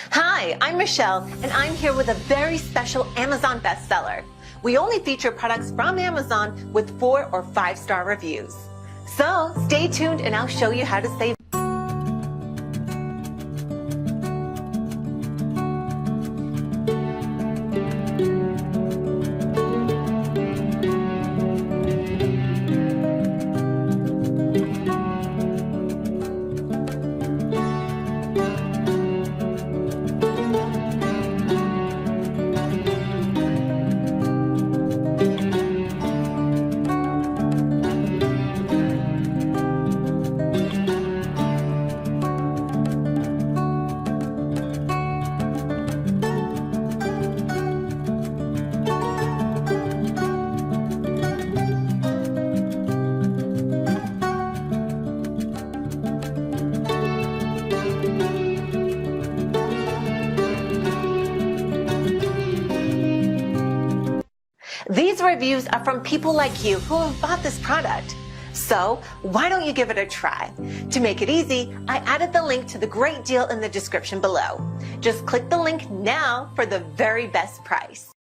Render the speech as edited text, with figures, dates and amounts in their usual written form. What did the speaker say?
Hi, I'm Michelle, and I'm here with a very special Amazon bestseller. We only feature products from Amazon with 4 or 5-star reviews. So stay tuned and I'll show you how to save. These reviews are from people like you who have bought this product. So why don't you give it a try? To make it easy, I added the link to the great deal in the description below. Just click the link now for the very best price.